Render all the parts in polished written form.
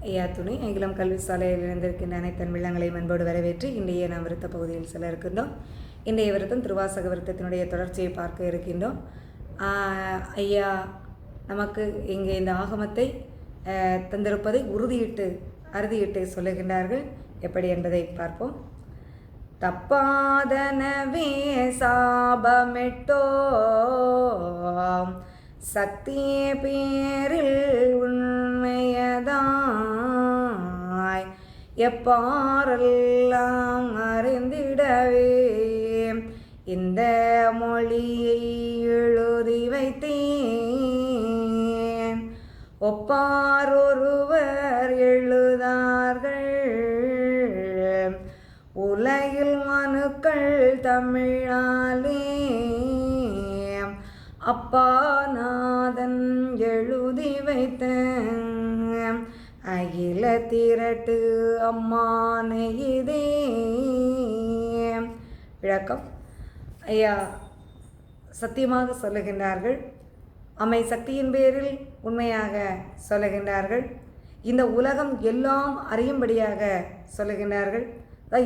ஐயா துணை அகிலம் கல்வி சாலையில் இணைந்திருக்கின்ற அனைத்து உள்ளங்களையும் அன்போடு வரவேற்று இன்றைய நாம் விருத்த பகுதியில் செல்ல இருக்கின்றோம். இன்றைய விருத்தம் திருவாசக விருத்தத்தினுடைய தொடர்ச்சியை பார்க்க இருக்கின்றோம். ஐயா நமக்கு இங்கே இந்த ஆகமத்தை தந்திருப்பதை அறுதியிட்டு சொல்லுகின்றார்கள். எப்படி என்பதை பார்ப்போம். தப்பாதனவே சாபமிட்டோம் சக்திய பேரில் உண்மையதாய் எப்பாரெல்லாம் அறிந்திடவே இந்த மொழியை எழுதி வைத்தேன். ஒப்பாரொருவர் எழுதார்கள் உலகில் மனுக்கள் தமிழாலே அப்பாநாதன் எழுதி வைத்த அகில திரட்டு அம்மானை இதே. விளக்கம். ஐயா சத்தியமாக சொல்லுகின்றார்கள், அம்மை சக்தியின் பேரில் உண்மையாக சொல்லுகின்றார்கள். இந்த உலகம் எல்லாம் அறியும்படியாக சொல்லுகின்றார்கள்.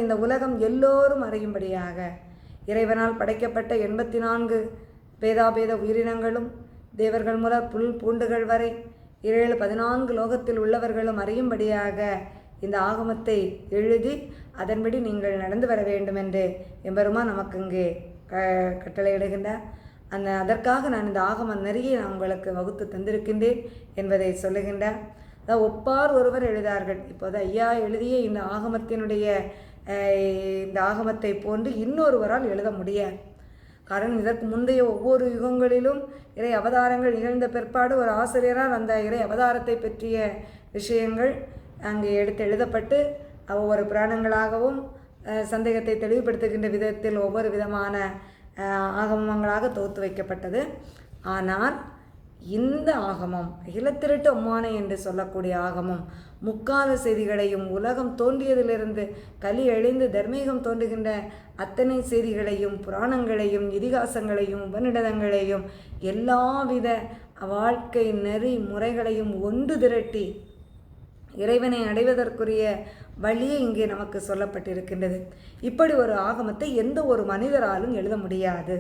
இந்த உலகம் எல்லோரும் அறியும்படியாக இறைவனால் படைக்கப்பட்ட 84 பேதாபேத உயிரினங்களும் தேவர்கள் முதல் புல் பூண்டுகள் வரை 14 லோகத்தில் உள்ளவர்களும் அறியும்படியாக இந்த ஆகமத்தை எழுதி அதன்படி நீங்கள் நடந்து வர வேண்டும் என்று எம்பெருமான் நமக்கு இங்கே கட்டளையிடுகின்றார். அதற்காக நான் இந்த ஆகம நெறியை நான் உங்களுக்கு வகுத்து தந்திருக்கின்றேன் என்பதை சொல்லுகின்றார். ஒப்பார் ஒருவர் எழுதார்கள். இப்போது ஐயா எழுதிய இந்த ஆகமத்தை போன்று இன்னொருவரால் எழுத முடியாது. காரணம், இதற்கு முந்தைய ஒவ்வொரு யுகங்களிலும் இறை அவதாரங்கள் நிகழ்ந்த பிற்பாடு ஒரு ஆசிரியரால் அந்த இறை அவதாரத்தை பற்றிய விஷயங்கள் அங்கே எழுதப்பட்டு ஒவ்வொரு புராணங்களாகவும் சந்தேகத்தை தெளிவுபடுத்துகின்ற விதத்தில் ஒவ்வொரு விதமான ஆகமங்களாக தொகுத்து வைக்கப்பட்டது. ஆனால் இந்த ஆகமம் இளத்திரட்டு அம்மானை என்று சொல்லக்கூடிய ஆகமம் முக்கால செய்திகளையும் உலகம் தோன்றியதிலிருந்து கலி அழிந்து தர்மீகம் தோன்றுகின்ற அத்தனை செய்திகளையும் புராணங்களையும் இதிகாசங்களையும் உபநிடதங்களையும் எல்லாவித வாழ்க்கை நெறி முறைகளையும் ஒன்று திரட்டி இறைவனை அடைவதற்குரிய வழியே இங்கே நமக்கு சொல்லப்பட்டிருக்கின்றது. இப்படி ஒரு ஆகமத்தை எந்த ஒரு மனிதராலும் எழுத முடியாது.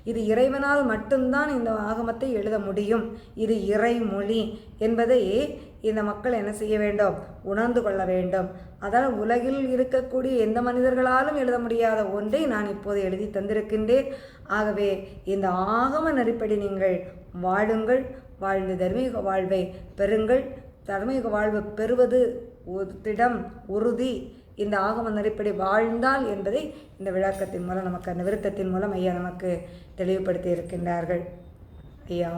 இது இறைவனால் மட்டும்தான் இந்த ஆகமத்தை எழுத முடியும். இது இறைமொழி என்பதை இந்த மக்கள் என்ன செய்ய வேண்டும்? உணர்ந்து கொள்ள வேண்டும். அதனால் உலகில் இருக்கக்கூடிய எந்த மனிதர்களாலும் எழுத முடியாத ஒன்றை நான் இப்போது எழுதி தந்திருக்கின்றேன். ஆகவே இந்த ஆகம நெறிப்படி நீங்கள் வாழுங்கள், வாழ்ந்து தர்மீக வாழ்வை பெறுங்கள். தர்மீக வாழ்வு பெறுவது திடம் உறுதி. இந்த ஆகம நெறிப்படி வாழ்ந்தால் என்பதை இந்த விளக்கத்தின் மூலம் நமக்கு அந்த விருத்தத்தின் மூலம் ஐயா நமக்கு தெளிவுபடுத்தி இருக்கின்றார்கள். ஐயா